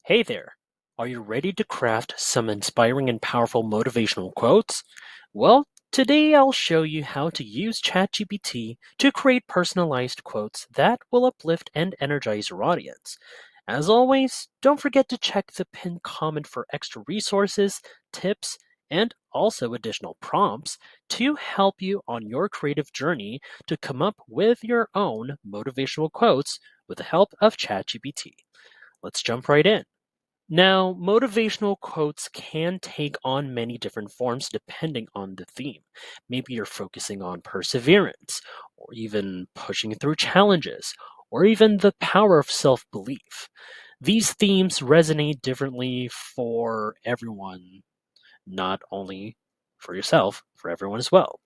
Hey there! Are you ready to craft some inspiring and powerful motivational quotes? Well, today I'll show you how to use ChatGPT to create personalized quotes that will uplift and energize your audience. As always, don't forget to check the pinned comment for extra resources, tips, and also additional prompts to help you on your creative journey to come up with your own motivational quotes with the help of ChatGPT. Let's jump right in. Now, motivational quotes can take on many different forms depending on the theme. Maybe you're focusing on perseverance, or even pushing through challenges, or even the power of self belief. These themes resonate differently for everyone, not only for yourself, for everyone as well.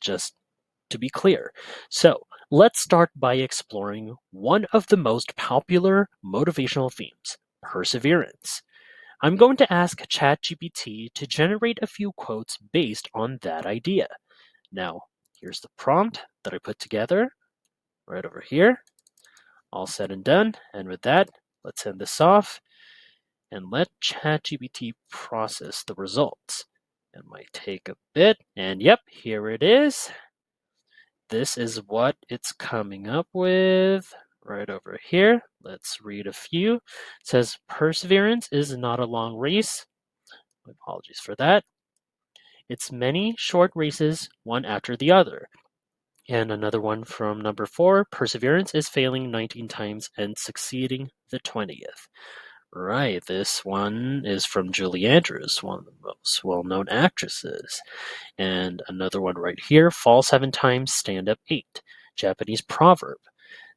Just to be clear. So, let's start by exploring one of the most popular motivational themes: perseverance. I'm going to ask ChatGPT to generate a few quotes based on that idea. Now, here's the prompt that I put together right over here. All said and done. And with that, let's send this off and let ChatGPT process the results. It might take a bit. And yep, here it is. This is what it's coming up with right over here. Let's read a few. It says, perseverance is not a long race. Apologies for that. It's many short races, one after the other. And another one from number 4: perseverance is failing 19 times and succeeding the 20th. Right, this one is from Julie Andrews, one of the most well known actresses. And another one right here: fall 7 times, stand up 8. Japanese proverb.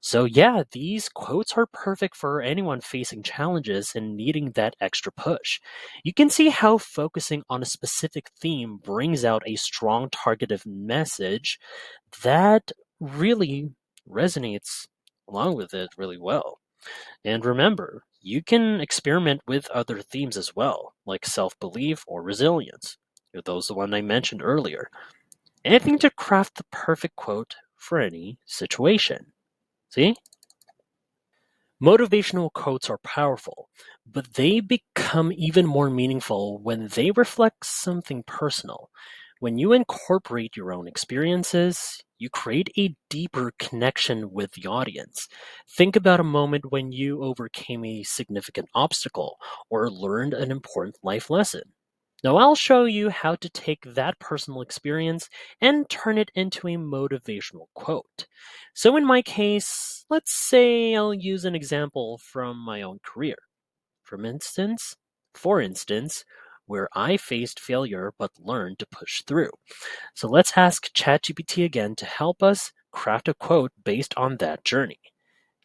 So, yeah, these quotes are perfect for anyone facing challenges and needing that extra push. You can see how focusing on a specific theme brings out a strong targeted message that really resonates along with it really well. And remember, you can experiment with other themes as well, like self belief or resilience. Those the one I mentioned earlier. Anything to craft the perfect quote for any situation. See? Motivational quotes are powerful, but they become even more meaningful when they reflect something personal. When you incorporate your own experiences, you create a deeper connection with the audience. Think about a moment when you overcame a significant obstacle or learned an important life lesson. Now, I'll show you how to take that personal experience and turn it into a motivational quote. So, in my case, let's say I'll use an example from my own career. For instance, where I faced failure but learned to push through. So, let's ask ChatGPT again to help us craft a quote based on that journey.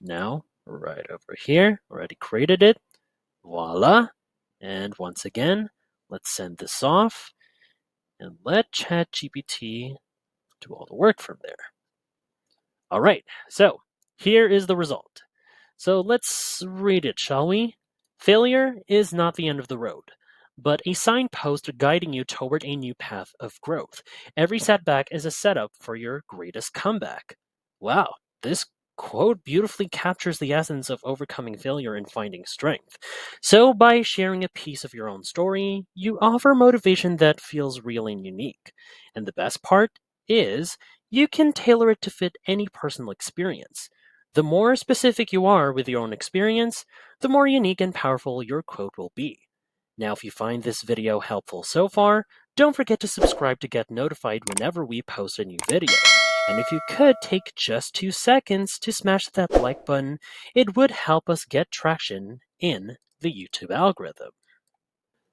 Now, right over here, already created it. Voila. And once again, let's send this off and let ChatGPT do all the work from there. All right, so here is the result. So let's read it, shall we? Failure is not the end of the road, but a signpost guiding you toward a new path of growth. Every setback is a setup for your greatest comeback. Wow, this quote beautifully captures the essence of overcoming failure and finding strength. So, by sharing a piece of your own story, you offer motivation that feels real and unique. And the best part is, you can tailor it to fit any personal experience. The more specific you are with your own experience, the more unique and powerful your quote will be. Now, if you find this video helpful so far, don't forget to subscribe to get notified whenever we post a new video. And if you could take just 2 seconds to smash that like button, it would help us get traction in the YouTube algorithm.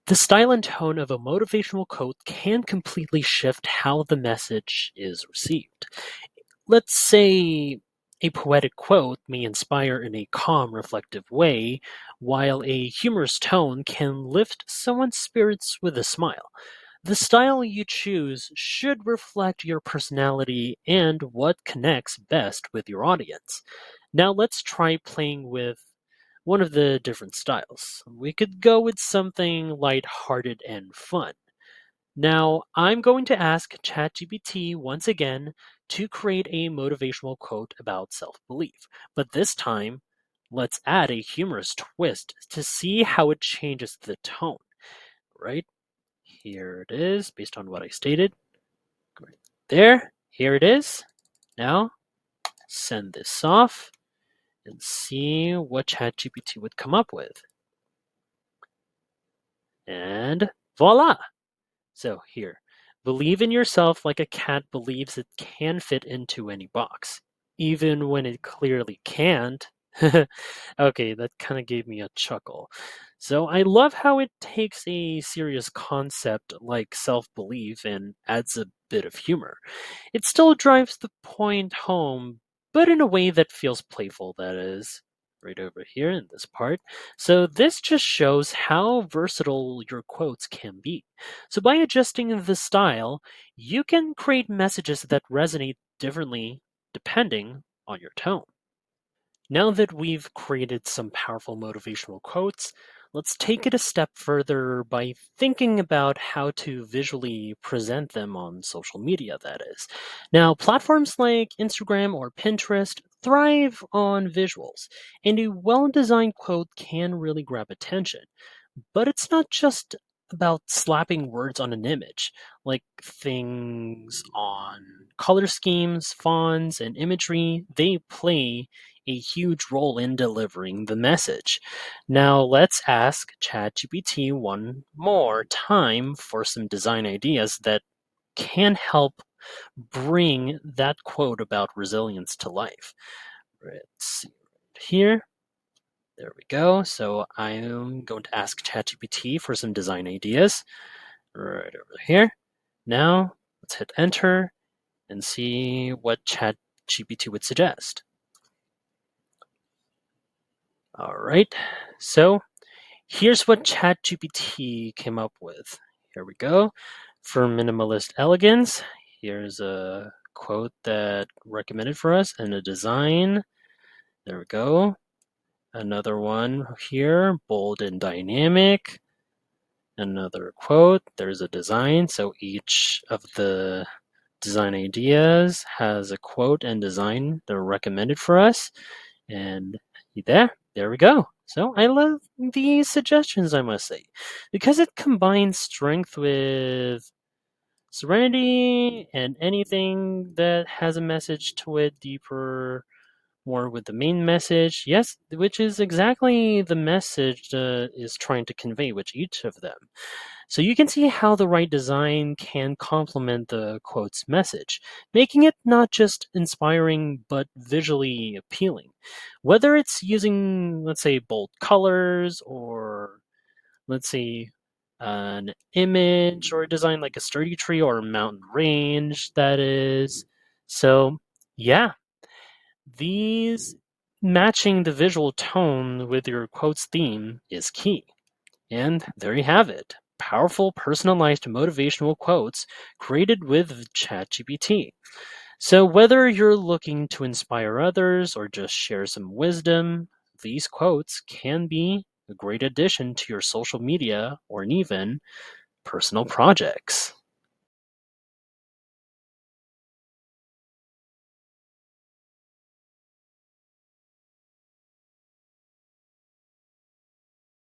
The style and tone of a motivational quote can completely shift how the message is received. Let's say a poetic quote may inspire in a calm, reflective way, while a humorous tone can lift someone's spirits with a smile. The style you choose should reflect your personality and what connects best with your audience. Now let's try playing with one of the different styles. We could go with something lighthearted and fun. Now, I'm going to ask ChatGPT once again to create a motivational quote about self belief, but this time let's add a humorous twist to see how it changes the tone, right? Here it is, based on what I stated. Right there, here it is. Now, send this off and see what ChatGPT would come up with. And voila! So here, believe in yourself like a cat believes it can fit into any box, even when it clearly can't. Okay, that kind of gave me a chuckle. So I love how it takes a serious concept like self belief and adds a bit of humor. It still drives the point home, but in a way that feels playful, that is. Right over here in this part. So this just shows how versatile your quotes can be. So by adjusting the style, you can create messages that resonate differently depending on your tone. Now that we've created some powerful motivational quotes, let's take it a step further by thinking about how to visually present them on social media, that is. Now, platforms like Instagram or Pinterest thrive on visuals, and a well designed quote can really grab attention. But it's not just about slapping words on an image, like things on color schemes, fonts, and imagery, they play a huge role in delivering the message. Now, let's ask ChatGPT one more time for some design ideas that can help bring that quote about resilience to life. Let's see right here. There we go. So I'm going to ask ChatGPT for some design ideas right over here. Now let's hit enter and see what ChatGPT would suggest. All right. So here's what ChatGPT came up with. Here we go. For minimalist elegance, here's a quote that recommended for us and a design. There we go. Another one here, bold and dynamic. Another quote, there's a design. So each of the design ideas has a quote and design that are recommended for us. And there we go. So I love these suggestions, I must say, because it combines strength with serenity and anything that has a message to it deeper, more with the main message. Yes, which is exactly the message is trying to convey with each of them. So you can see how the right design can complement the quote's message, making it not just inspiring but visually appealing. Whether it's using, let's say, bold colors or, let's say, an image or a design like a sturdy tree or a mountain range, that is. So, yeah, these matching the visual tone with your quote's theme is key. And there you have it. Powerful personalized motivational quotes created with ChatGPT. So whether you're looking to inspire others or just share some wisdom, these quotes can be a great addition to your social media or even personal projects.